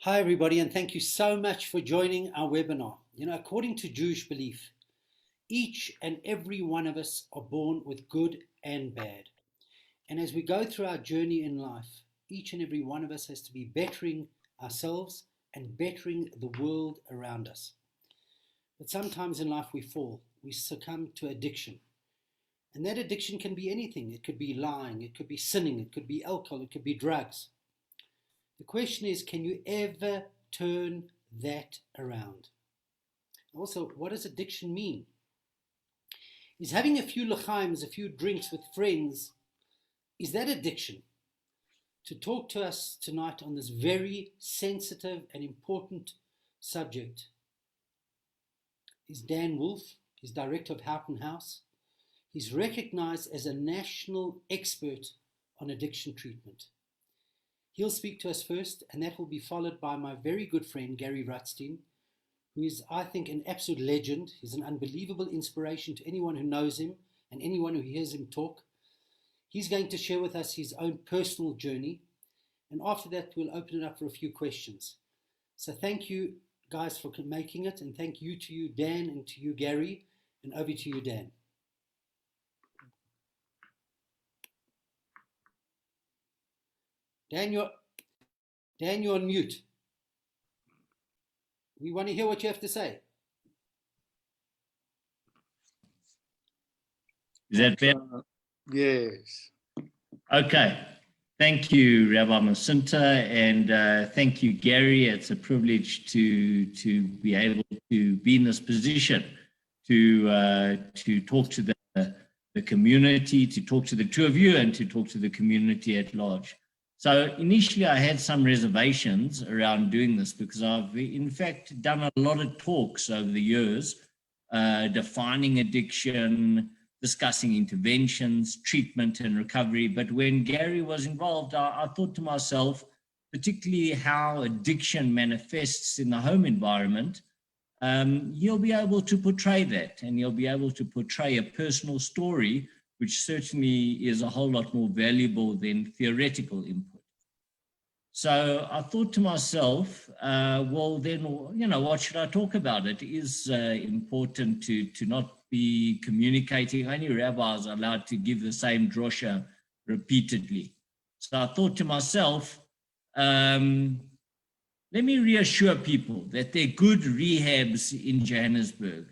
Hi, everybody, and thank you so much for joining our webinar. According to Jewish belief, each and every one of us are born with good and bad. And as we go through our journey in life, each and every one of us has to be bettering ourselves and bettering the world around us. But sometimes in life we fall, we succumb to addiction. And that addiction can be anything. It could be lying, it could be sinning, it could be alcohol, it could be drugs. The question is, can you ever turn that around? Also, what does addiction mean? Is having a few l'chaims, a few drinks with friends, is that addiction? To talk to us tonight on this very sensitive and important subject is Dan Wolf. He's director of Houghton House. He's recognized as a national expert on addiction treatment. He'll speak to us first, and that will be followed by my very good friend, Gary Rutstein, who is, I think, an absolute legend. He's an unbelievable inspiration to anyone who knows him and anyone who hears him talk. He's going to share with us his own personal journey, and after that, we'll open it up for a few questions. So thank you, guys, for making it, and thank you to you, Dan, and to you, Gary, and over to you, Dan. Dan, you're on mute. We want to hear what you have to say. Is that better? Yes. Okay. Thank you, Rabbi Masinta, and thank you, Gary. It's a privilege to be able to be in this position to talk to the community, to talk to the two of you, and to talk to the community at large. So initially, I had some reservations around doing this because I've, in fact, done a lot of talks over the years, defining addiction, discussing interventions, treatment, and recovery. But when Gary was involved, I thought to myself, particularly how addiction manifests in the home environment, he'll be able to portray that, and he'll be able to portray a personal story, which certainly is a whole lot more valuable than theoretical input. So I thought to myself, well, then, what should I talk about? It is important to not be communicating. Only rabbis are allowed to give the same drosha repeatedly. So I thought to myself, let me reassure people that there are good rehabs in Johannesburg.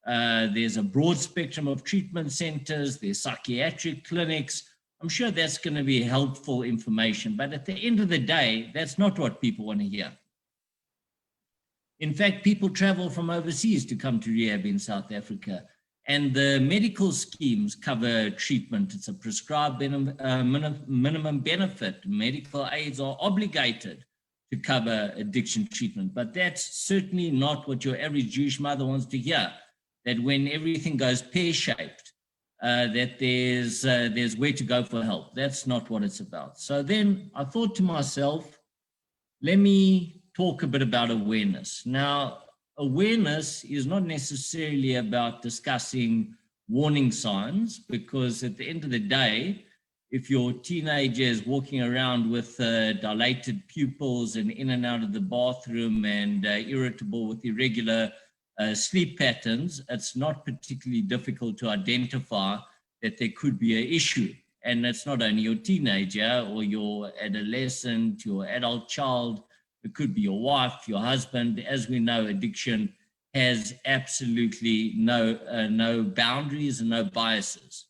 There's a broad spectrum of treatment centers, there's psychiatric clinics. I'm sure that's going to be helpful information, but at the end of the day, that's not what people want to hear. In fact, people travel from overseas to come to rehab in South Africa, and the medical schemes cover treatment. It's a prescribed minimum benefit. Medical aids are obligated to cover addiction treatment, but that's certainly not what your average Jewish mother wants to hear, that when everything goes pear-shaped, that there's where to go for help. That's not what it's about. So then I thought to myself, let me talk a bit about awareness. Now, awareness is not necessarily about discussing warning signs, because at the end of the day, if your teenager is walking around with dilated pupils and in and out of the bathroom and irritable with irregular sleep patterns, it's not particularly difficult to identify that there could be an issue. And it's not only your teenager or your adolescent, your adult child, it could be your wife, your husband. As we know, addiction has absolutely no boundaries and no biases.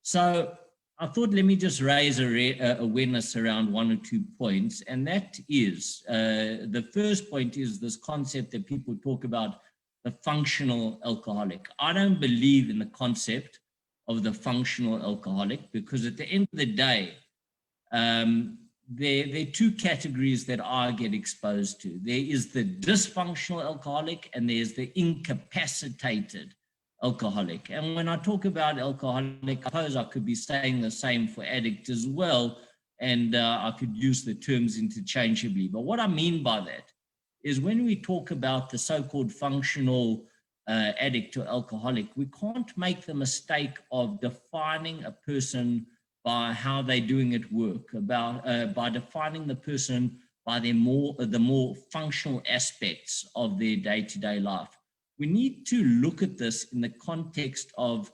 So I thought, let me just raise awareness around one or 2 points. And that is, the first point is this concept that people talk about, the functional alcoholic. I don't believe in the concept of the functional alcoholic, because at the end of the day, there are two categories that I get exposed to. There is the dysfunctional alcoholic, and there's the incapacitated alcoholic. And when I talk about alcoholic, I suppose I could be saying the same for addict as well, and I could use the terms interchangeably. But what I mean by that is when we talk about the so-called functional addict or alcoholic, we can't make the mistake of defining a person by how they're doing at work, by defining the person by the more functional aspects of their day-to-day life. We need to look at this in the context of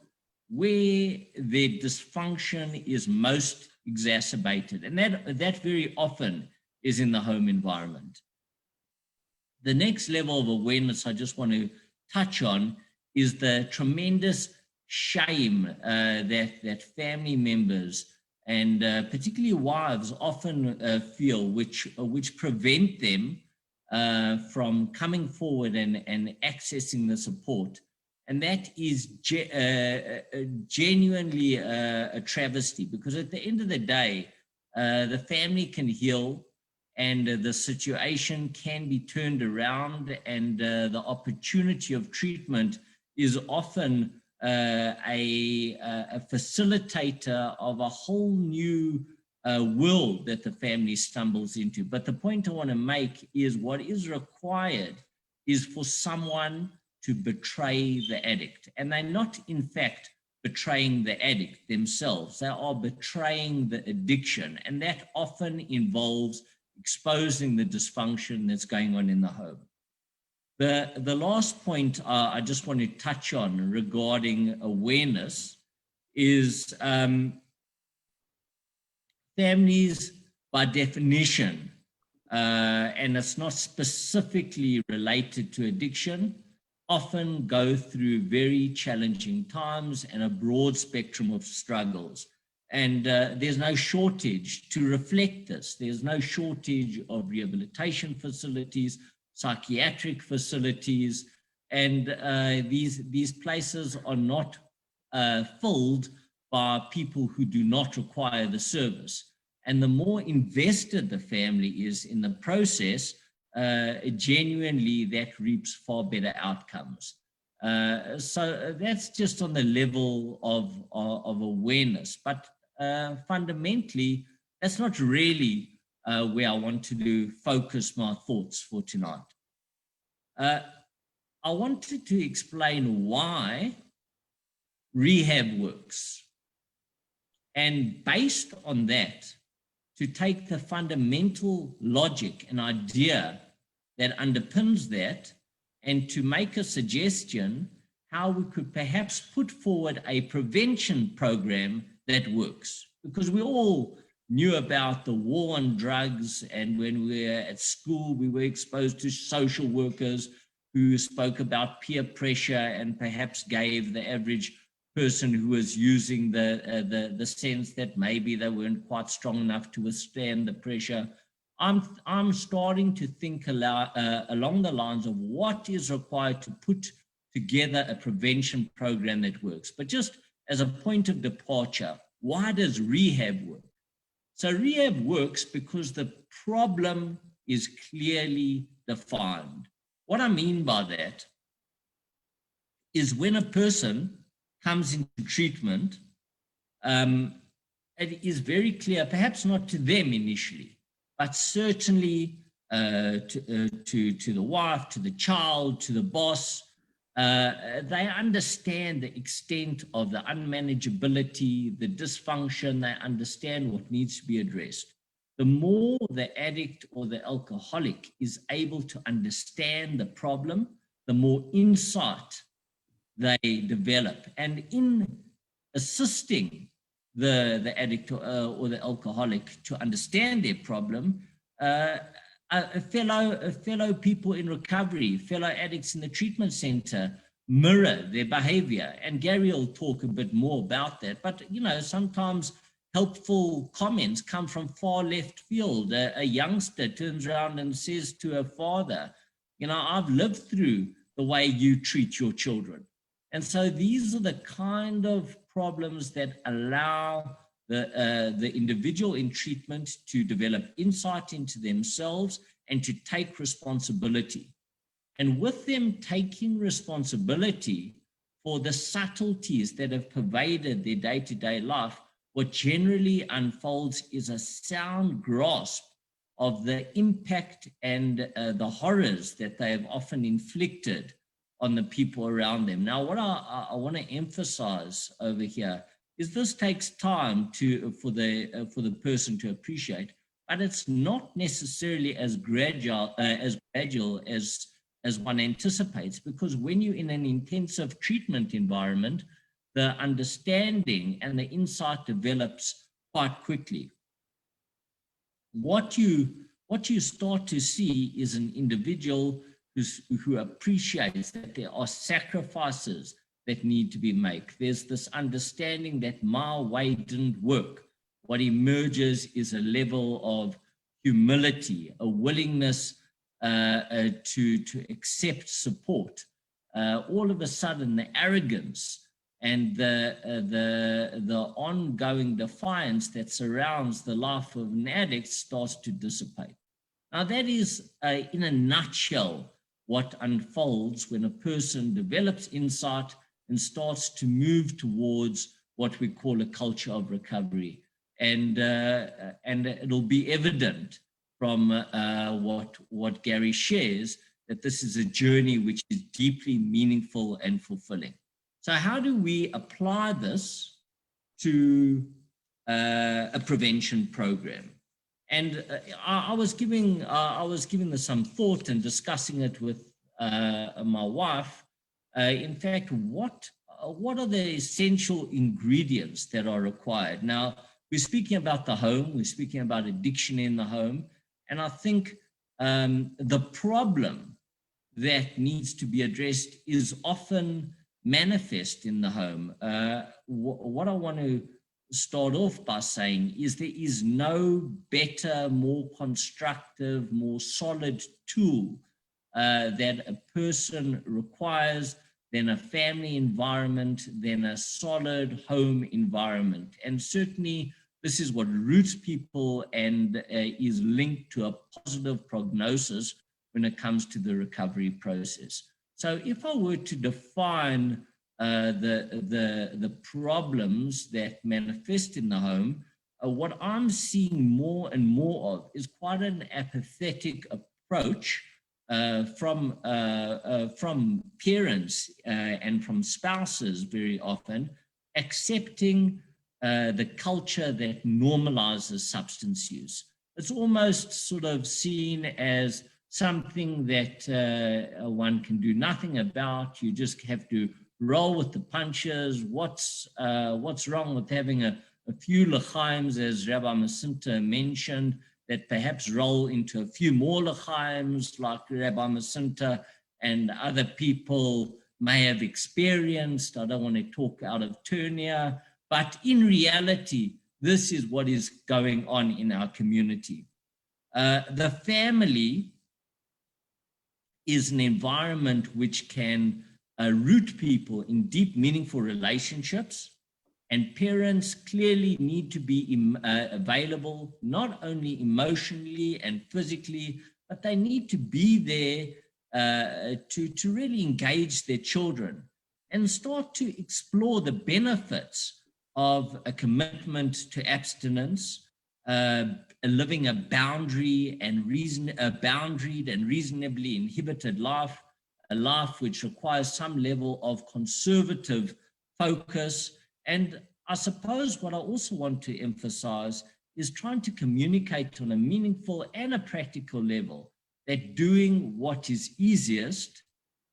where their dysfunction is most exacerbated, and that very often is in the home environment. The next level of awareness I just want to touch on is the tremendous shame that family members and particularly wives often feel, which prevent them from coming forward and accessing the support. And that is genuinely a travesty, because at the end of the day, the family can heal and the situation can be turned around, and the opportunity of treatment is often a facilitator of a whole new world that the family stumbles into. But the point I want to make is what is required is for someone to betray the addict. And they're not, in fact, betraying the addict themselves. They are betraying the addiction. And that often involves exposing the dysfunction that's going on in the home. The last point I just want to touch on regarding awareness is families, by definition, and it's not specifically related to addiction, often go through very challenging times and a broad spectrum of struggles. And there's no shortage to reflect this. There's no shortage of rehabilitation facilities, psychiatric facilities, and these places are not filled by people who do not require the service. And the more invested the family is in the process, genuinely that reaps far better outcomes. So that's just on the level of awareness. But fundamentally, that's not really where I want to focus my thoughts for tonight. I wanted to explain why rehab works. And based on that, to take the fundamental logic and idea that underpins that and to make a suggestion how we could perhaps put forward a prevention program that works. Because we all knew about the war on drugs, and when we were at school, we were exposed to social workers who spoke about peer pressure and perhaps gave the average person who was using the sense that maybe they weren't quite strong enough to withstand the pressure. I'm starting to think along the lines of what is required to put together a prevention program that works. But just as a point of departure, why does rehab work? So rehab works because the problem is clearly defined. What I mean by that is when a person comes into treatment, it is very clear, perhaps not to them initially, but certainly to the wife, to the child, to the boss. They understand the extent of the unmanageability, the dysfunction. They understand what needs to be addressed. The more the addict or the alcoholic is able to understand the problem, the more insight they develop. And in assisting the addict or the alcoholic to understand their problem, fellow people in recovery, fellow addicts in the treatment center mirror their behavior. And Gary will talk a bit more about that. But, you know, sometimes helpful comments come from far left field. A youngster turns around and says to a father, you know, I've lived through the way you treat your children. And so these are the kind of problems that allow the individual in treatment to develop insight into themselves and to take responsibility. And with them taking responsibility for the subtleties that have pervaded their day-to-day life, what generally unfolds is a sound grasp of the impact and the horrors that they have often inflicted on the people around them. Now, what I want to emphasize over here is this takes time for the person to appreciate. but it's not necessarily as gradual as one anticipates, because when you're in an intensive treatment environment, the understanding and the insight develops quite quickly. What you start to see is an individual who appreciates that there are sacrifices that need to be made. There's this understanding that my way didn't work. What emerges is a level of humility, a willingness to accept support. All of a sudden, the arrogance and the ongoing defiance that surrounds the life of an addict starts to dissipate. Now, that is, in a nutshell, what unfolds when a person develops insight and starts to move towards what we call a culture of recovery. And it'll be evident from what Gary shares, that this is a journey which is deeply meaningful and fulfilling. So how do we apply this to a prevention program? And I was giving this some thought and discussing it with my wife. In fact, what are the essential ingredients that are required? Now, we're speaking about the home, we're speaking about addiction in the home, and I think the problem that needs to be addressed is often manifest in the home. What I want to start off by saying is there is no better, more constructive, more solid tool that a person requires than a family environment, than a solid home environment. And certainly this is what roots people and is linked to a positive prognosis when it comes to the recovery process. So if I were to define the problems that manifest in the home, what I'm seeing more and more of is quite an apathetic approach from parents and from spouses very often, accepting the culture that normalizes substance use. It's almost sort of seen as something that one can do nothing about. You just have to roll with the punches. What's wrong with having a few l'chaims, as Rabbi Masinta mentioned, that perhaps roll into a few more l'chaims, like Rabbi Masinta and other people may have experienced. I don't want to talk out of turn here, but in reality, this is what is going on in our community. The family is an environment which can root people in deep, meaningful relationships, and parents clearly need to be available, not only emotionally and physically, but they need to be there to really engage their children and start to explore the benefits of a commitment to abstinence, living a boundaried and reasonably inhibited life, a life which requires some level of conservative focus. And I suppose what I also want to emphasize is trying to communicate on a meaningful and a practical level that doing what is easiest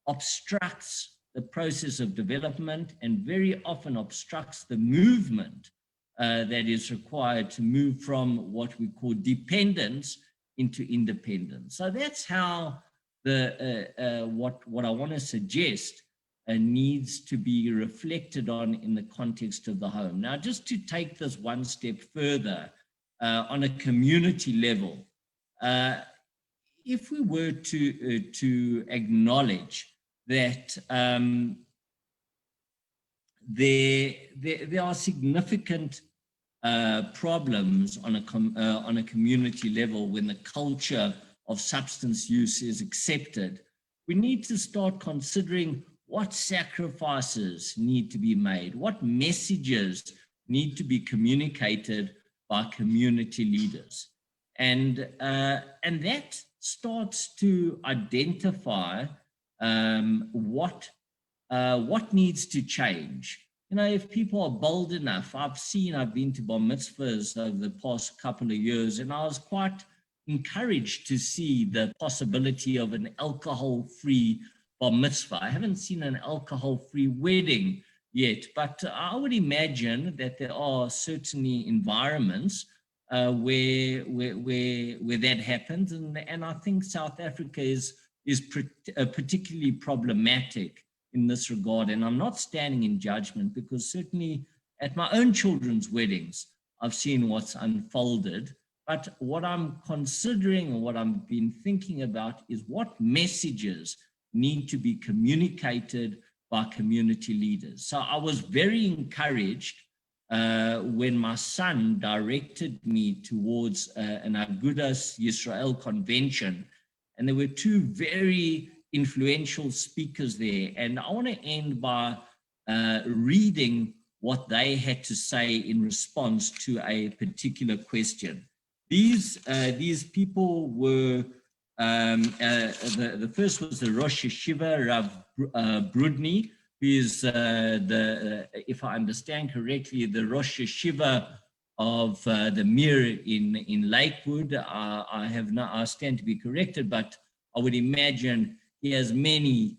obstructs the process of development and very often obstructs the movement that is required to move from what we call dependence into independence. So that's how what I want to suggest needs to be reflected on in the context of the home. Now, just to take this one step further, on a community level, if we were to acknowledge that there are significant problems on a community level when the culture of substance use is accepted, we need to start considering what sacrifices need to be made, what messages need to be communicated by community leaders. And that starts to identify what needs to change. if people are bold enough, I've been to bar mitzvahs over the past couple of years, and I was quite encouraged to see the possibility of an alcohol-free bar mitzvah. I haven't seen an alcohol-free wedding yet, but I would imagine that there are certainly environments where that happens, and I think South Africa is particularly problematic in this regard. And I'm not standing in judgment, because certainly at my own children's weddings, I've seen what's unfolded. But what I'm considering and what I've been thinking about is what messages need to be communicated by community leaders. So I was very encouraged when my son directed me towards an Agudas Yisrael convention, and there were two very influential speakers there. And I want to end by reading what they had to say in response to a particular question. These people were, the first was the Rosh Yeshiva, Rav Brudny, who is if I understand correctly, the Rosh Yeshiva of the Mir in Lakewood. I stand to be corrected, but I would imagine he has many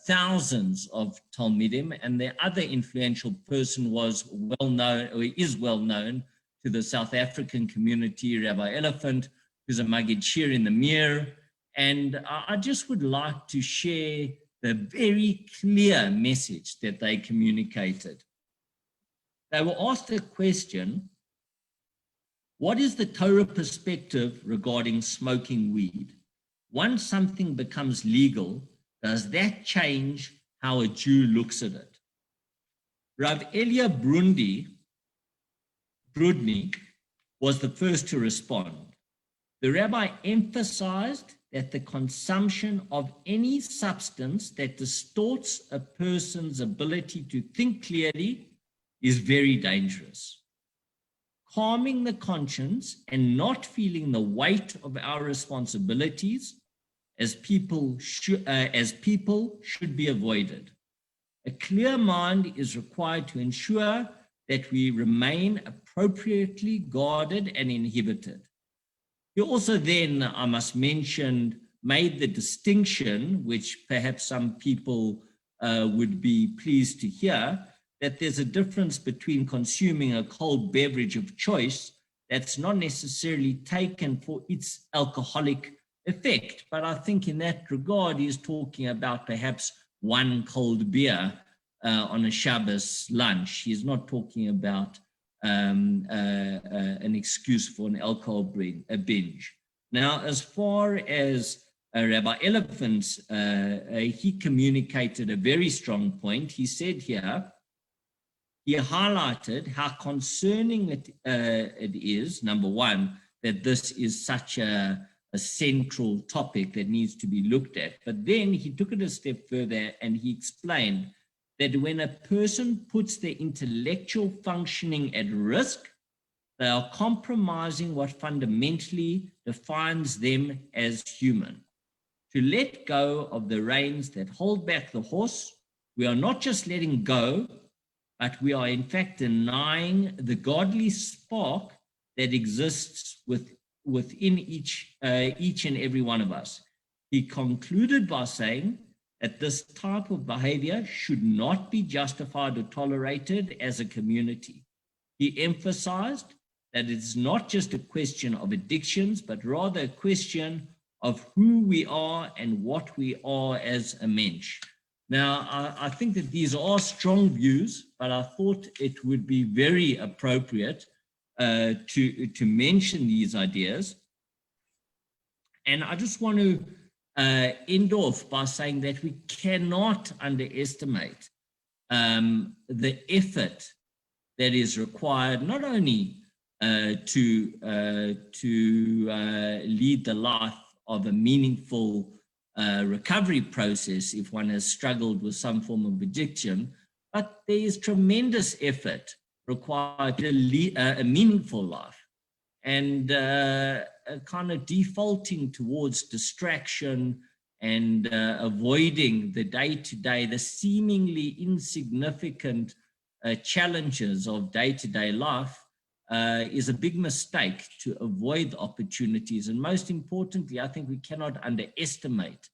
thousands of Talmidim. And the other influential person was well known, or is well known to the South African community, Rabbi Elephant, who's a Maggid Shir in the Mir. And I just would like to share the very clear message that they communicated. They were asked a question: what is the Torah perspective regarding smoking weed? Once something becomes legal, does that change how a Jew looks at it? Rav Elia Brudny was the first to respond. The rabbi emphasized that the consumption of any substance that distorts a person's ability to think clearly is very dangerous. Calming the conscience and not feeling the weight of our responsibilities as people should be avoided. A clear mind is required to ensure that we remain appropriately guarded and inhibited. He also then, I must mention, made the distinction, which perhaps some people would be pleased to hear, that there's a difference between consuming a cold beverage of choice that's not necessarily taken for its alcoholic effect. But I think in that regard, he's talking about perhaps one cold beer on a Shabbos lunch. He's not talking about an excuse for an alcohol binge. Now, as far as Rabbi Elephant's, he communicated a very strong point. He said here, he highlighted how concerning it is, number one, that this is such a central topic that needs to be looked at. But then he took it a step further and he explained that when a person puts their intellectual functioning at risk, they are compromising what fundamentally defines them as human. To let go of the reins that hold back the horse, we are not just letting go, but we are in fact denying the godly spark that exists within each and every one of us. He concluded by saying that this type of behavior should not be justified or tolerated as a community. He emphasized that it's not just a question of addictions, but rather a question of who we are and what we are as a mensch. Now, I think that these are strong views, but I thought it would be very appropriate to mention these ideas. And I just want to end off by saying that we cannot underestimate the effort that is required, not only to lead the life of a meaningful recovery process if one has struggled with some form of addiction, but there is tremendous effort required to lead a meaningful life. And kind of defaulting towards distraction and avoiding the day-to-day, the seemingly insignificant challenges of day-to-day life is a big mistake to avoid opportunities. And most importantly, I think we cannot underestimate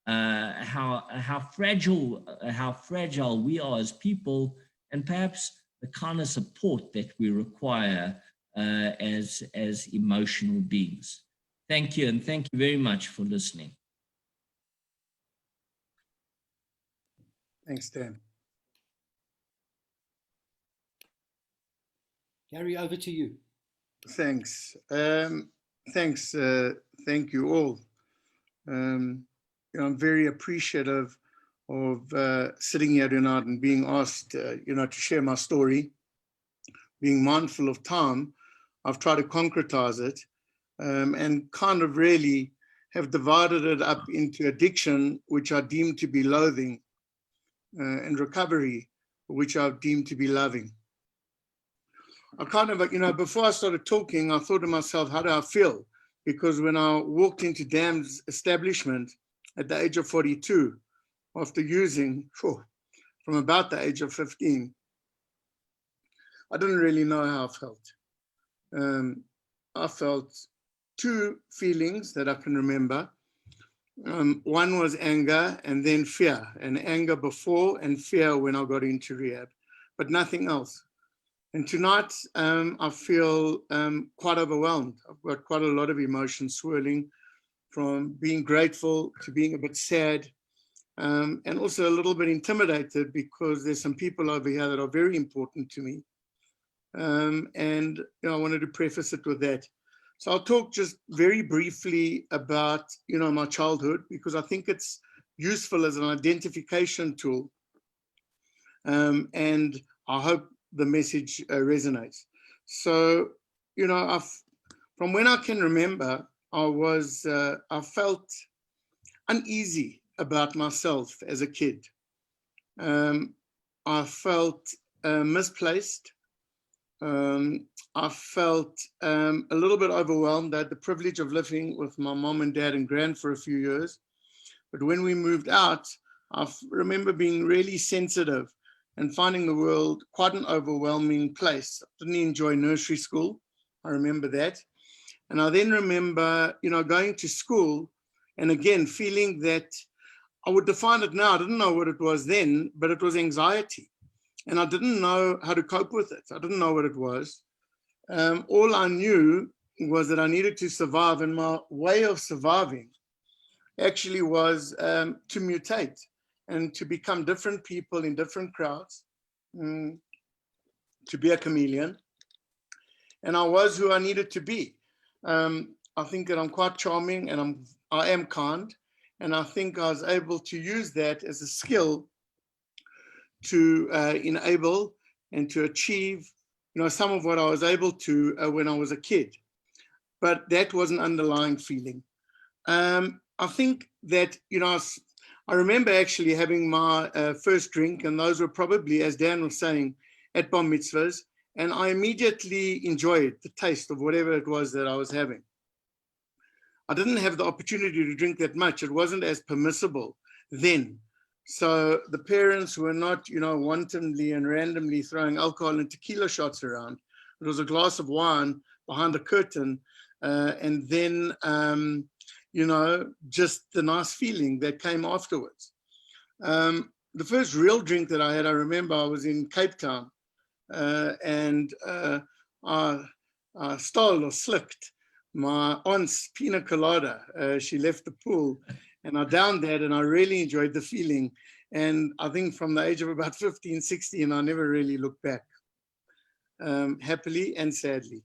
how fragile we are as people, and perhaps the kind of support that we require as emotional beings. Thank you, and thank you very much for listening. Thanks, Dan. Gary, over to you. Thanks. Thank you all. I'm very appreciative of sitting here tonight and being asked, to share my story. Being mindful of time, I've tried to concretize it and kind of really have divided it up into addiction, which I deem to be loathing, and recovery, which I deem to be loving. I kind of, before I started talking, I thought to myself, how do I feel? Because when I walked into Dan's establishment at the age of 42, after using from about the age of 15, I didn't really know how I felt. I felt two feelings that I can remember. One was anger and then fear, and anger before and fear when I got into rehab, but nothing else. And tonight, I feel quite overwhelmed. I've got quite a lot of emotions swirling, from being grateful to being a bit sad, and also a little bit intimidated because there's some people over here that are very important to me. And I wanted to preface it with that. So I'll talk just very briefly about, my childhood, because I think it's useful as an identification tool. And I hope the message resonates. So, from when I can remember, I felt uneasy about myself as a kid. I felt misplaced. I felt a little bit overwhelmed. I had the privilege of living with my mom and dad and grand for a few years. But when we moved out, I remember being really sensitive and finding the world quite an overwhelming place. I didn't enjoy nursery school. I remember that. And I then remember, going to school and again, feeling that I would define it now. I didn't know what it was then, but it was anxiety. And I didn't know how to cope with it. I didn't know what it was. All I knew was that I needed to survive. And my way of surviving actually was to mutate and to become different people in different crowds, to be a chameleon. And I was who I needed to be. I think that I'm quite charming and I am kind. And I think I was able to use that as a skill to enable and to achieve, some of what I was able to when I was a kid. But that was an underlying feeling. I think that, I remember actually having my first drink, and those were probably, as Dan was saying, at bar mitzvahs, and I immediately enjoyed the taste of whatever it was that I was having. I didn't have the opportunity to drink that much. It wasn't as permissible then. So the parents were not, wantonly and randomly throwing alcohol and tequila shots around. It was a glass of wine behind a curtain, and then, just the nice feeling that came afterwards. The first real drink that I had, I remember I was in Cape Town, and I stole or slicked my aunt's pina colada. She left the pool, and I downed that, and I really enjoyed the feeling. And I think from the age of about 15, 16, I never really looked back, happily and sadly.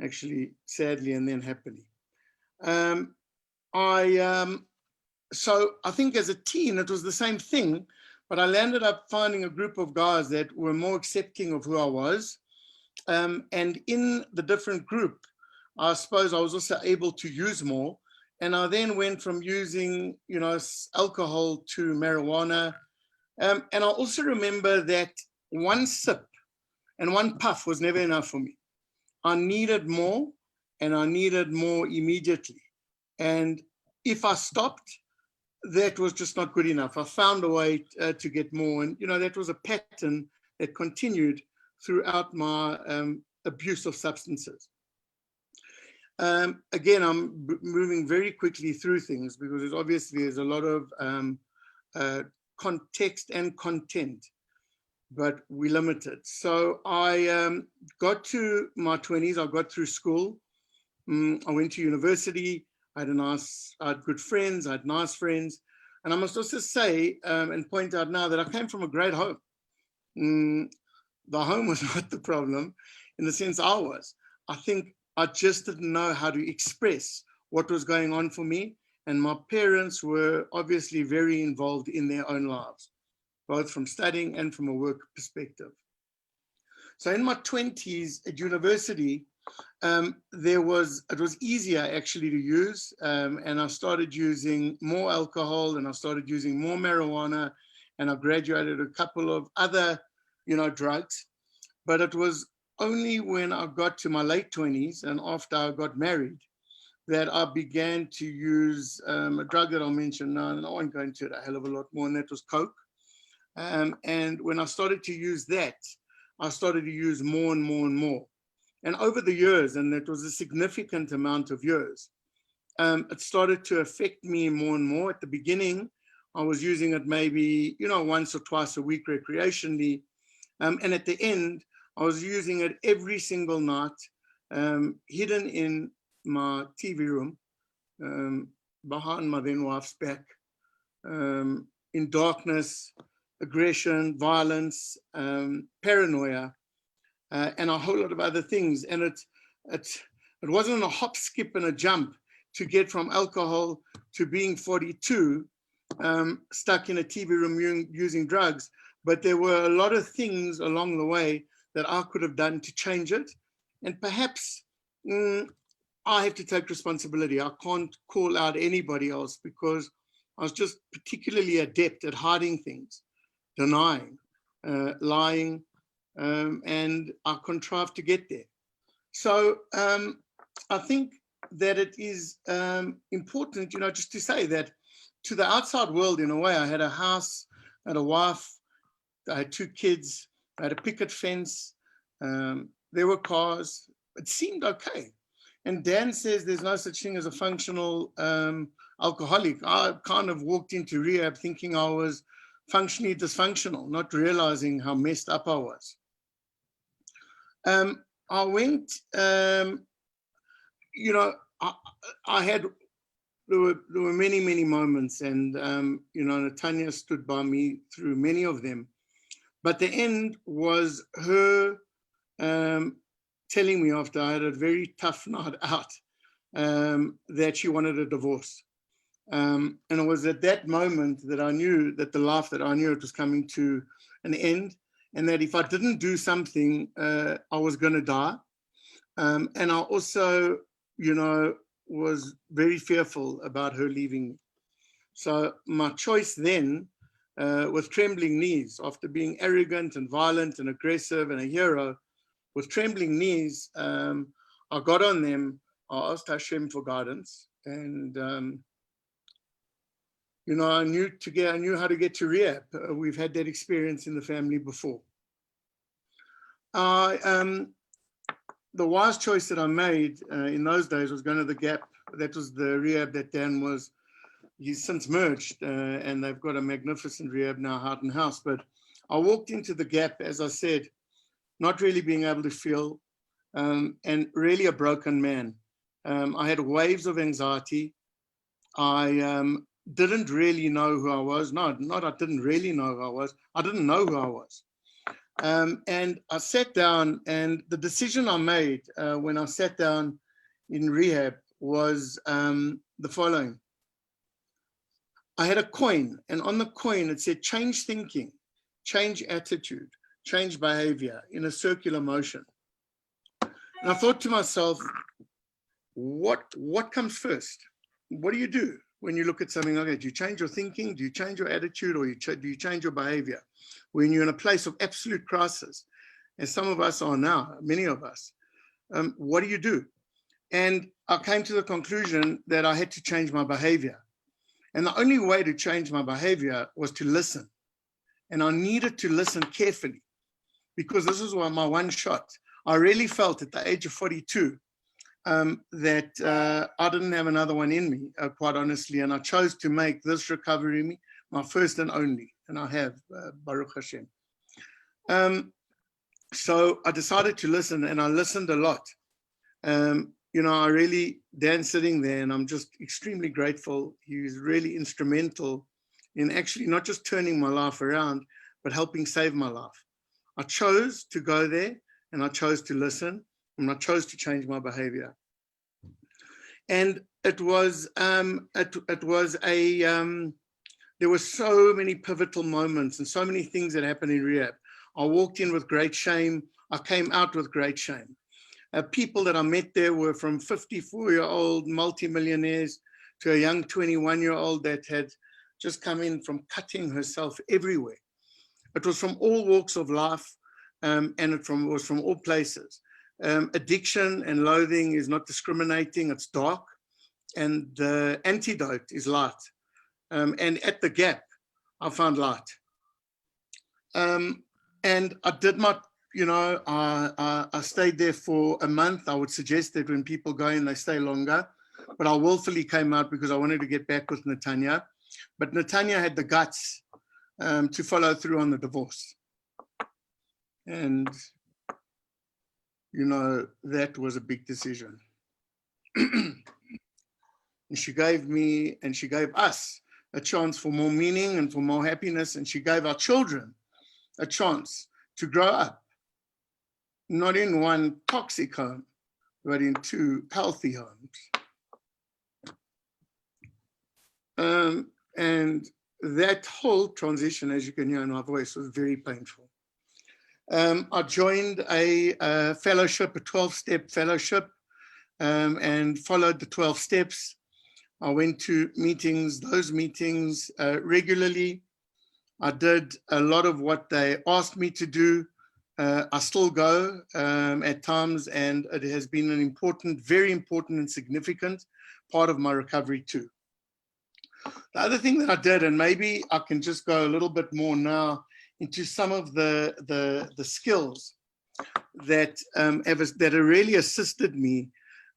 Actually, sadly and then happily. So I think as a teen, it was the same thing, but I landed up finding a group of guys that were more accepting of who I was. And in the different group, I suppose I was also able to use more. And I then went from using, alcohol to marijuana. And I also remember that one sip and one puff was never enough for me. I needed more, and I needed more immediately. And if I stopped, that was just not good enough. I found a way to get more. And, that was a pattern that continued throughout my abuse of substances. Again, I'm moving very quickly through things because there's a lot of context and content, but we limited. So I got to my 20s, I got through school. I went to university. I had good friends, I had nice friends. And I must also say and point out now that I came from a great home. The home was not the problem in the sense I was. I think I just didn't know how to express what was going on for me. And my parents were obviously very involved in their own lives, both from studying and from a work perspective. So in my 20s at university, it was easier actually to use, and I started using more alcohol, and I started using more marijuana, and I graduated a couple of other, drugs. But it was only when I got to my late 20s and after I got married that I began to use a drug that I'll mention now, and I won't go into it a hell of a lot more, and that was Coke. And when I started to use that, I started to use more and more and more. And over the years, and it was a significant amount of years, it started to affect me more and more. At the beginning, I was using it maybe, once or twice a week recreationally. And at the end, I was using it every single night, hidden in my TV room, behind my then wife's back, in darkness, aggression, violence, paranoia, and a whole lot of other things. And it wasn't a hop, skip, and a jump to get from alcohol to being 42, stuck in a TV room using drugs. But there were a lot of things along the way that I could have done to change it. And perhaps I have to take responsibility. I can't call out anybody else because I was just particularly adept at hiding things, denying, lying, and I contrived to get there. So I think that it is important, just to say that to the outside world, in a way, I had a house, I had a wife, I had 2 kids, I had a picket fence, there were cars, it seemed okay. And Dan says there's no such thing as a functional alcoholic. I kind of walked into rehab thinking I was functionally dysfunctional, not realizing how messed up I was. I went, I had, there were many, many moments, and, Natanya stood by me through many of them. But the end was her telling me after I had a very tough night out that she wanted a divorce. And it was at that moment that I knew that the life that I knew it was coming to an end, and that if I didn't do something, I was going to die. And I also, was very fearful about her leaving me. So my choice then, with trembling knees, after being arrogant and violent and aggressive and a hero, with trembling knees, I got on them. I asked Hashem for guidance, and I knew how to get to rehab. We've had that experience in the family before. The wise choice that I made in those days was going to the Gap. That was the rehab that Dan was. He's since merged, and they've got a magnificent rehab now, Houghton House. But I walked into the Gap, as I said, not really being able to feel, and really a broken man. I had waves of anxiety. I didn't really know who I was. No, not I didn't really know who I was. I didn't know who I was. And I sat down, and the decision I made when I sat down in rehab was the following. I had a coin, and on the coin it said, change thinking, change attitude, change behavior in a circular motion. And I thought to myself, what comes first? What do you do when you look at something like that? Do you change your thinking? Do you change your attitude? Or do you change your behavior? When you're in a place of absolute crisis, as some of us are now, many of us, what do? And I came to the conclusion that I had to change my behavior. And the only way to change my behavior was to listen. And I needed to listen carefully, because this is my one shot. I really felt at the age of 42 that I didn't have another one in me, quite honestly. And I chose to make this recovery my first and only. And I have, Baruch Hashem. So I decided to listen, and I listened a lot. You know, I really, Dan's sitting there, and I'm just extremely grateful. He was really instrumental in actually not just turning my life around, but helping save my life. I chose to go there, and I chose to listen, and I chose to change my behavior. And it was, there were so many pivotal moments and so many things that happened in rehab. I walked in with great shame. I came out with great shame. People that I met there were from 54-year-old multimillionaires to a young 21-year-old that had just come in from cutting herself everywhere. It was from all walks of life, and it was from all places. Addiction and loathing is not discriminating, it's dark, and the antidote is light. And at the gap, I found light. And I did my, you know, I stayed there for a month. I would suggest that when people go in, they stay longer. But I willfully came out because I wanted to get back with Netanya. But Netanya had the guts to follow through on the divorce. And, you know, that was a big decision. And she gave me, and she gave us a chance for more meaning and for more happiness. And she gave our children a chance to grow up, not in one toxic home, but in two healthy homes. And that whole transition, as you can hear in my voice, was very painful. I joined a fellowship, a 12-step fellowship, and followed the 12 steps. I went to meetings, those meetings regularly. I did a lot of what they asked me to do. I still go at times, and it has been an important, very important and significant part of my recovery too. The other thing that I did, and maybe I can just go a little bit more now into some of the skills that that have really assisted me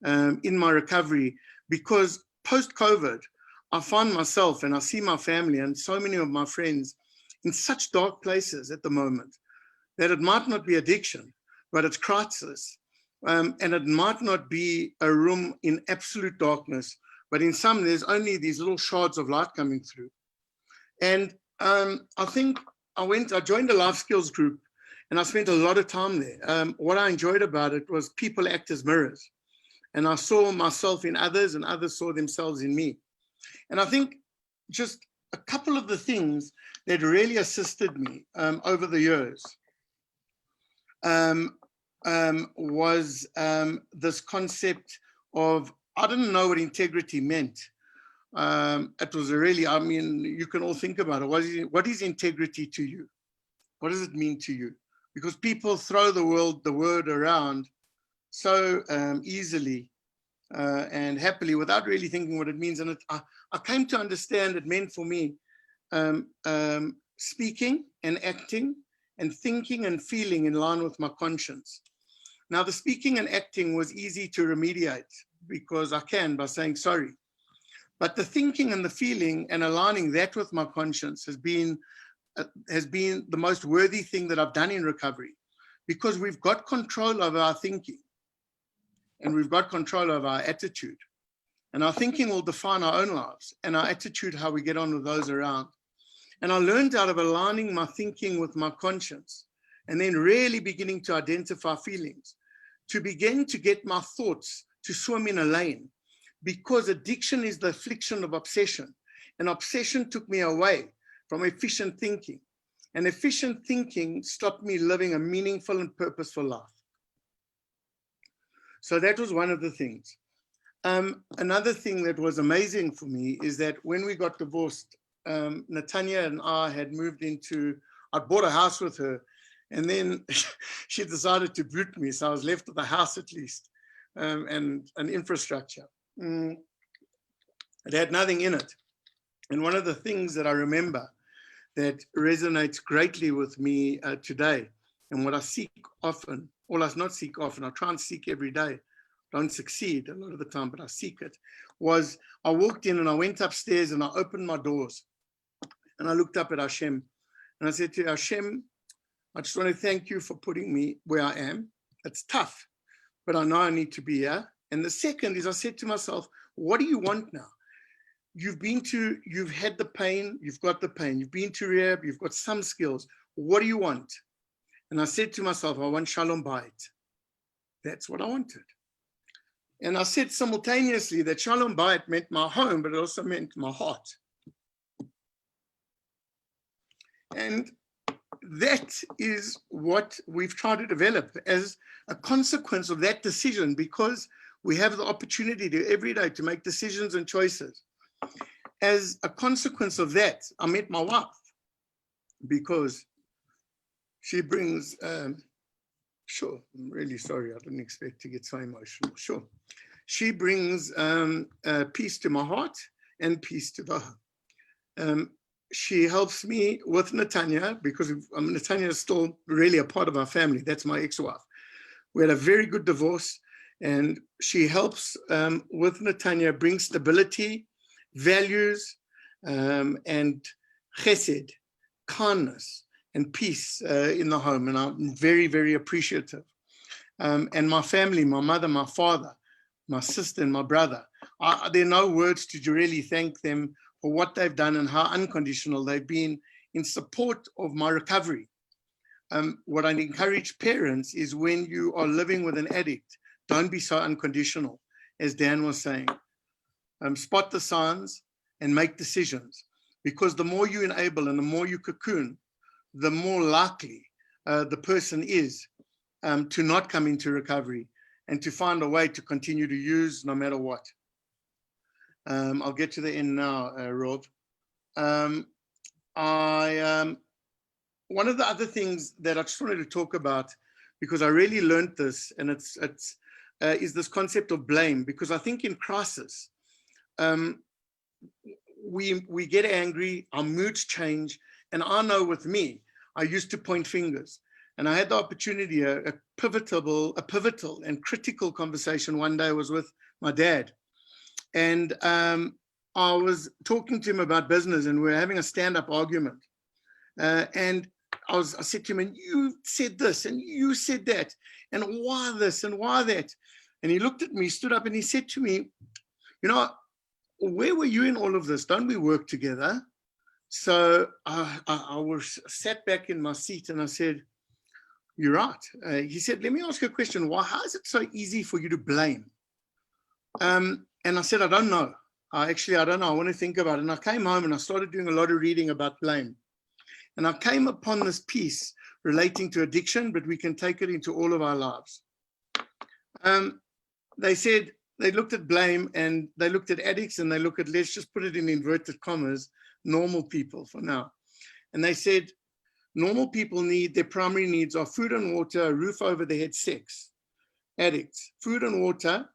in my recovery, because post-COVID, I find myself and I see my family and so many of my friends in such dark places at the moment that it might not be addiction, but it's crisis. And it might not be a room in absolute darkness, but in some, there's only these little shards of light coming through. And I think I joined a life skills group, and I spent a lot of time there. What I enjoyed about it was people act as mirrors. And I saw myself in others, and others saw themselves in me. And I think just a couple of the things that really assisted me over the years was this concept of, I didn't know what integrity meant. It was really, I mean, you can all think about it. What is integrity to you? What does it mean to you? Because people throw the word around so easily and happily without really thinking what it means. And I came to understand it meant for me speaking and acting and thinking and feeling in line with my conscience. Now, the speaking and acting was easy to remediate because I can by saying sorry. But the thinking and the feeling and aligning that with my conscience has been the most worthy thing that I've done in recovery, because we've got control over our thinking and we've got control over our attitude. And our thinking will define our own lives, and our attitude, how we get on with those around. And I learned out of aligning my thinking with my conscience and then really beginning to identify feelings, to begin to get my thoughts to swim in a lane, because addiction is the affliction of obsession. And obsession took me away from efficient thinking. And efficient thinking stopped me living a meaningful and purposeful life. So that was one of the things. Another thing that was amazing for me is that when we got divorced, Netanya and I had moved I'd bought a house with her, and then she decided to boot me. So I was left with a house at least, and an infrastructure. It had nothing in it. And one of the things that I remember that resonates greatly with me today, and what I seek often, or I not seek often, I try and seek every day, don't succeed a lot of the time, but I seek it, was I walked in and I went upstairs and I opened my doors and I looked up at Hashem and I said to Hashem, I just want to thank you for putting me where I am. It's tough, but I know I need to be here. And the second is I said to myself, what do you want now? You've had the pain, you've got the pain, you've been to rehab, you've got some skills. What do you want? And I said to myself, I want Shalom Bayit. That's what I wanted. And I said simultaneously that Shalom Bayit meant my home, but it also meant my heart. And that is what we've tried to develop as a consequence of that decision, because we have the opportunity to every day to make decisions and choices. As a consequence of that, I met my wife because she brings, sure, I'm really sorry, I didn't expect to get so emotional, sure. She brings peace to my heart and peace to the home. She helps me with Netanya because Netanya is still really a part of our family. That's my ex-wife. We had a very good divorce, and she helps with Netanya bring stability, values, and chesed, kindness, and peace in the home. And I'm very, very appreciative. And my family, my mother, my father, my sister, and my brother, there are no words to really thank them for what they've done and how unconditional they've been in support of my recovery. What I encourage parents is when you are living with an addict, don't be so unconditional, as Dan was saying. Spot the signs and make decisions, because the more you enable and the more you cocoon, the more likely the person is to not come into recovery and to find a way to continue to use no matter what. I'll get to the end now, Rob. One of the other things that I just wanted to talk about, because I really learned this, and it's is this concept of blame, because I think in crisis, we get angry, our moods change, and I know with me, I used to point fingers, and I had the opportunity, a pivotal and critical conversation one day was with my dad, and I was talking to him about business, and we were having a stand-up argument, and I said to him, and you said this, and you said that, and why this, and why that? And he looked at me, stood up, and he said to me, you know, where were you in all of this? Don't we work together? So I was sat back in my seat, and I said, you're right. He said, let me ask you a question. How is it so easy for you to blame? And I said, I don't know. I don't know. I want to think about it. And I came home and I started doing a lot of reading about blame. And I came upon this piece relating to addiction, but we can take it into all of our lives. They said, they looked at blame, and they looked at addicts, and they look at, let's just put it in inverted commas, normal people for now. And they said, normal people their primary needs are food and water, a roof over their head, sex. Addicts, food and water,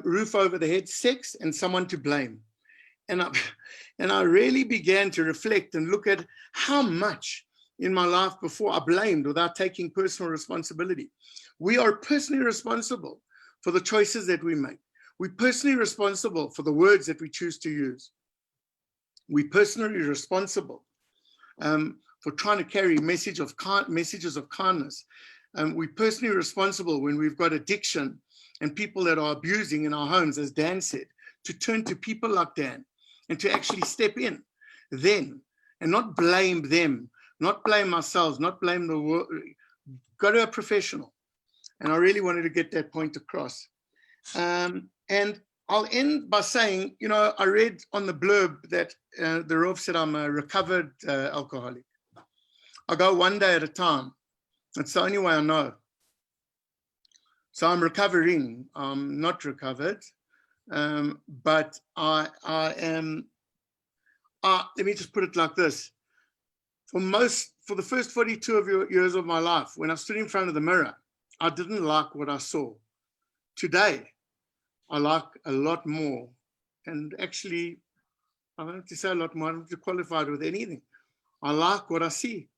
roof over the head, sex, and someone to blame. And I really began to reflect and look at how much in my life before I blamed without taking personal responsibility. We are personally responsible for the choices that we make. We're personally responsible for the words that we choose to use. We're personally responsible for trying to carry messages of kindness. We're personally responsible when we've got addiction and people that are abusing in our homes, as Dan said, to turn to people like Dan and to actually step in then and not blame them, not blame ourselves, not blame the world. Go to a professional. And I really wanted to get that point across. And I'll end by saying, you know, I read on the blurb that the Rav said I'm a recovered alcoholic. I go one day at a time. That's the only way I know. So I'm recovering. I'm not recovered, but I am. Let me just put it like this: for the first 42 years of my life, when I stood in front of the mirror, I didn't like what I saw. Today, I like a lot more, and actually, I don't have to say a lot more. I don't have to qualify it with anything. I like what I see.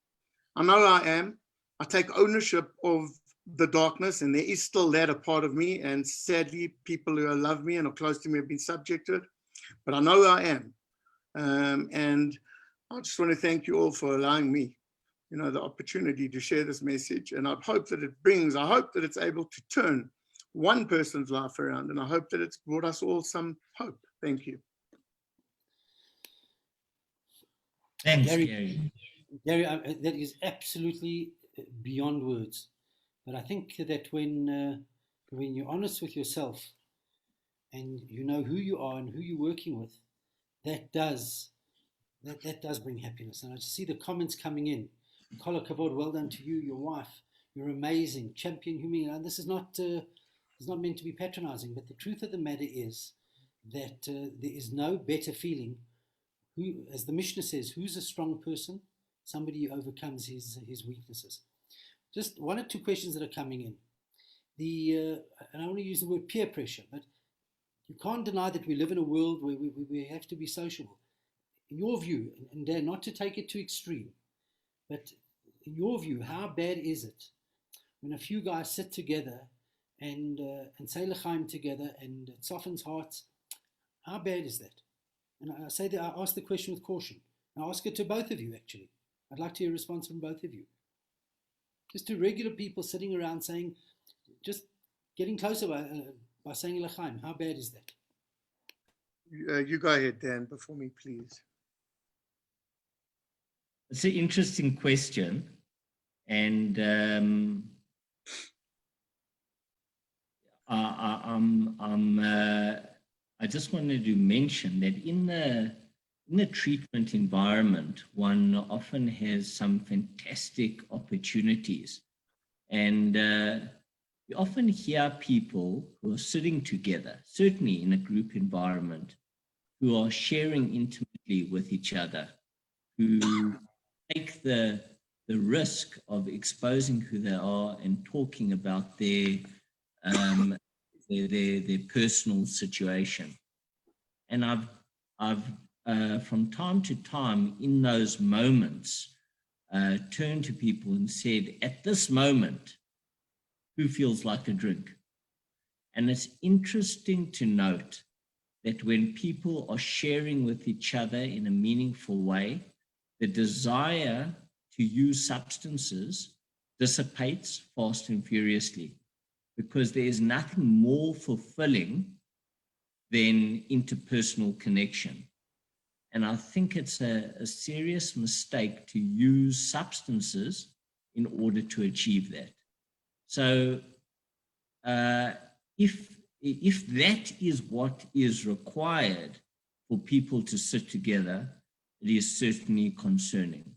I know I am. I take ownership of the darkness, and there is still that a part of me. And sadly, people who love me and are close to me have been subject to it. But I know I am. And I just want to thank you all for allowing me, the opportunity to share this message. And I hope that it's able to turn one person's life around. And I hope that it's brought us all some hope. Thank you. Thanks, Gary. Gary. Gary, that is absolutely beyond words. But I think that when you're honest with yourself and you know who you are and who you're working with, that does bring happiness. And I see the comments coming in. Kol hakavod, well done to you, your wife. You're amazing, champion human. And this is not meant to be patronizing, but the truth of the matter is that there is no better feeling. Who, as the Mishnah says, who's a strong person? Somebody who overcomes his weaknesses. Just one or two questions that are coming in. And I want to use the word peer pressure, but you can't deny that we live in a world where we have to be sociable. In your view, and Dan, not to take it to extreme, but in your view, how bad is it when a few guys sit together and say l'chaim together and it softens hearts? How bad is that? And I say that I ask the question with caution. I ask it to both of you, actually. I'd like to hear a response from both of you. Just to regular people sitting around saying, just getting closer by saying l'chaim. How bad is that? You go ahead, Dan, before me, please. It's an interesting question. And I just wanted to mention that in the treatment environment, one often has some fantastic opportunities. And you often hear people who are sitting together, certainly in a group environment, who are sharing intimately with each other, who take the risk of exposing who they are and talking about their personal situation. And I've from time to time in those moments turned to people and said, at this moment, who feels like a drink? And it's interesting to note that when people are sharing with each other in a meaningful way, the desire to use substances dissipates fast and furiously, because there is nothing more fulfilling than interpersonal connection. And I think it's a serious mistake to use substances in order to achieve that. So if that is what is required for people to sit together, it is certainly concerning.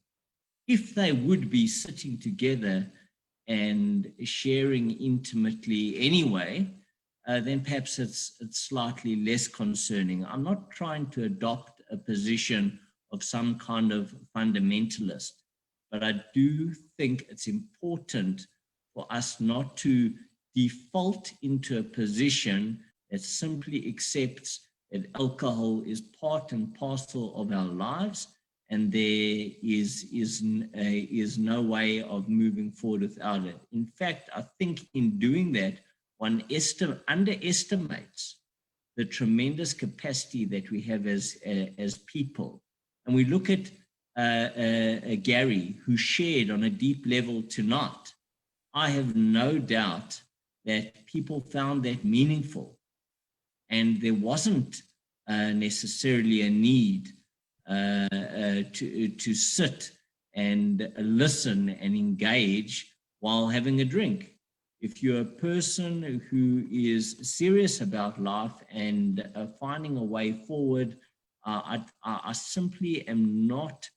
If they would be sitting together and sharing intimately anyway, then perhaps it's slightly less concerning. I'm not trying to adopt a position of some kind of fundamentalist, but I do think it's important for us not to default into a position that simply accepts that alcohol is part and parcel of our lives, and there is no way of moving forward without it. In fact, I think in doing that, one underestimates the tremendous capacity that we have as people. And we look at Gary, who shared on a deep level tonight. I have no doubt that people found that meaningful, and there wasn't necessarily a need to sit and listen and engage while having a drink. If you're a person who is serious about life and finding a way forward, I simply am not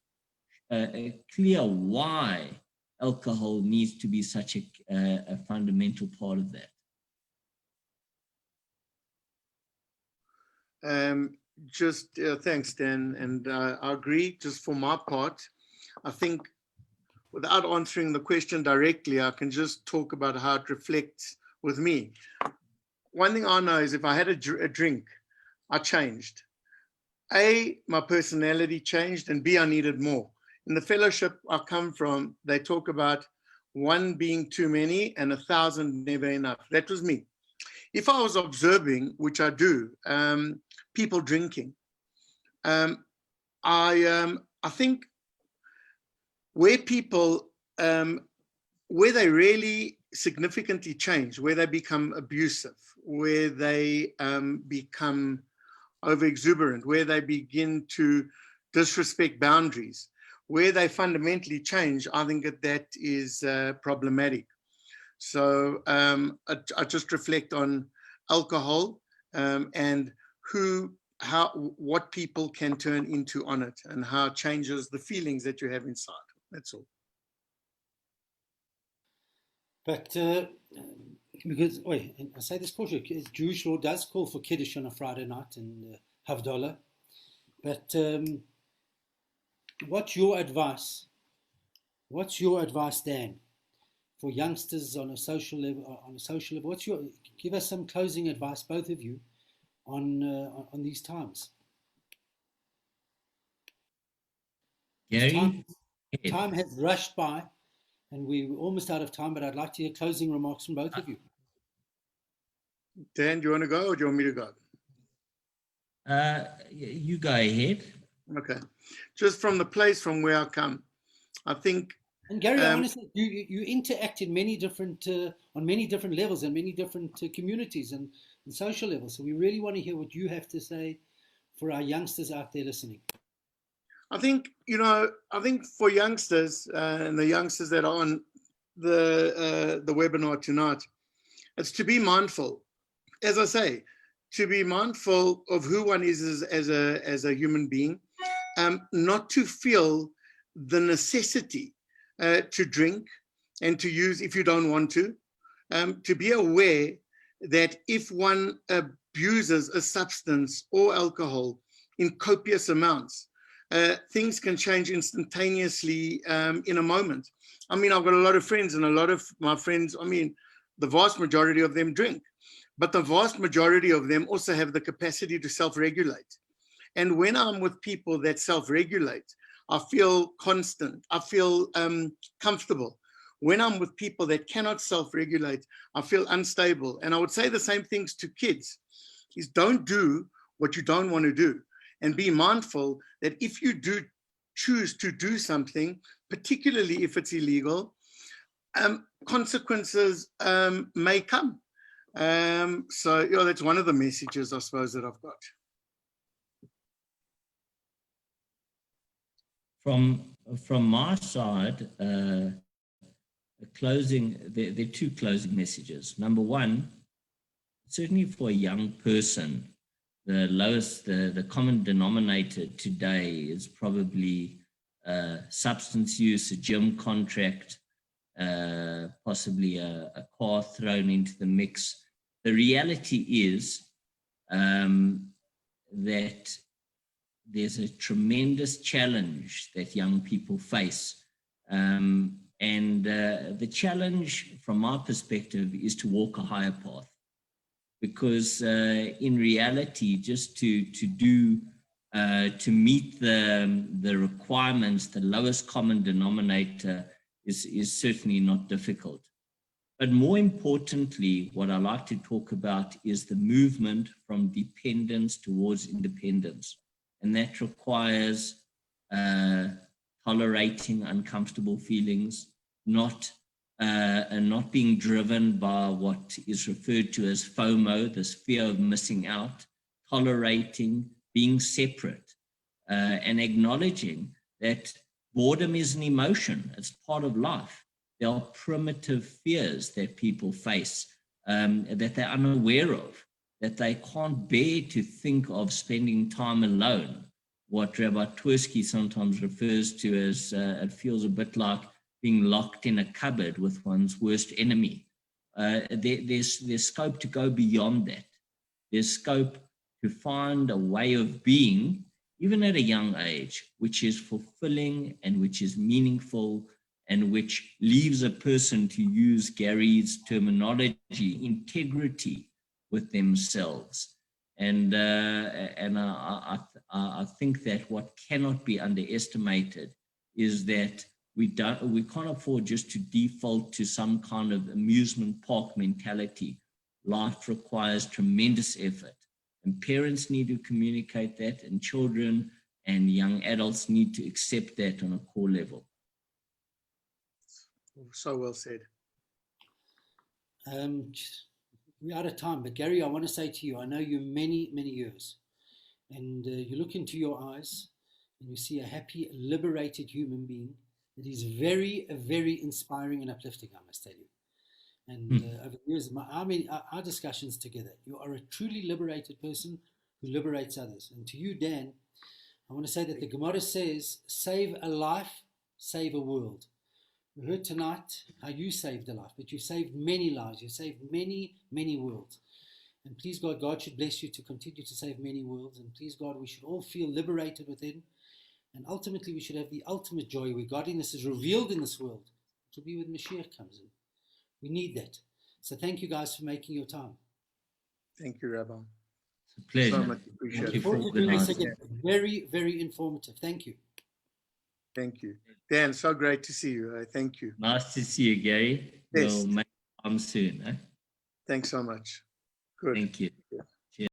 clear why alcohol needs to be such a fundamental part of that. Thanks, Dan. And I agree, just for my part. I think without answering the question directly, I can just talk about how it reflects with me. One thing I know is if I had a drink, I changed. A, my personality changed, and B, I needed more. In the fellowship I come from, they talk about one being too many and 1,000 never enough. That was me. If I was observing, which I do, people drinking, I think where people, where they really significantly change, where they become abusive, where they become over exuberant, where they begin to disrespect boundaries, where they fundamentally change, I think that is problematic. So I just reflect on alcohol and what people can turn into on it, and how it changes the feelings that you have inside. That's all. But because, and I say this cautiously, Jewish law does call for Kiddush on a Friday night and Havdalah. But what's your advice? What's your advice, Dan, for youngsters on a social level? Give us some closing advice, both of you, on these times. Gary? Time has rushed by, and we're almost out of time, but I'd like to hear closing remarks from both of you. Dan, do you want to go, or do you want me to go? You go ahead. Okay. Just from the place from where I come, I think. And Gary, honestly, you interact in many different on many different levels and many different communities and social levels. So we really want to hear what you have to say for our youngsters out there listening. I think, I think for youngsters and the youngsters that are on the webinar tonight, it's to be mindful. As I say, to be mindful of who one is as a human being, not to feel the necessity to drink and to use if you don't want to be aware that if one abuses a substance or alcohol in copious amounts, things can change instantaneously in a moment. I mean, I've got a lot of friends, and a lot of my friends, I mean, the vast majority of them drink, but the vast majority of them also have the capacity to self-regulate. And when I'm with people that self-regulate, I feel constant, I feel comfortable. When I'm with people that cannot self-regulate, I feel unstable. And I would say the same things to kids, is don't do what you don't want to do. And be mindful that if you do choose to do something, particularly if it's illegal, consequences may come. So that's one of the messages, I suppose, that I've got. From my side, there are two closing messages. Number one, certainly for a young person, the common denominator today is probably substance use, a gym contract, possibly a car thrown into the mix. The reality is that there's a tremendous challenge that young people face. And the challenge from my perspective is to walk a higher path. Because in reality, just to meet the requirements, the lowest common denominator is certainly not difficult. But more importantly, what I like to talk about is the movement from dependence towards independence. And that requires tolerating uncomfortable feelings, not being driven by what is referred to as FOMO, this fear of missing out, tolerating, being separate, and acknowledging that boredom is an emotion. It's part of life. There are primitive fears that people face that they're unaware of, that they can't bear to think of spending time alone. What Rabbi Twersky sometimes refers to as it feels a bit like being locked in a cupboard with one's worst enemy. There's scope to go beyond that. There's scope to find a way of being, even at a young age, which is fulfilling and which is meaningful and which leaves a person, to use Gary's terminology, integrity with themselves. And I think that what cannot be underestimated is that we can't afford just to default to some kind of amusement park mentality. Life requires tremendous effort, and parents need to communicate that, and children and young adults need to accept that on a core level. So well said. We're out of time, but Gary, I want to say to you, I know you many, many years, and you look into your eyes and you see a happy, liberated human being that is very, very inspiring and uplifting, I must tell you. And over the years, our discussions together, you are a truly liberated person who liberates others. And to you, Dan, I want to say that the Gemara says, save a life, save a world. We heard tonight how you saved a life, but you saved many lives. You saved many, many worlds. And please God, God should bless you to continue to save many worlds. And please God, we should all feel liberated within. And ultimately, we should have the ultimate joy where godliness is revealed in this world. It will be when Mashiach comes in. We need that. So thank you guys for making your time. Thank you, Rabbi. It's a pleasure. So much appreciated. Very, very informative. Thank you. Thank you. Dan, so great to see you. Thank you. Nice to see you, Gary. Yes. We'll make time soon. Thanks so much. Good. Thank you.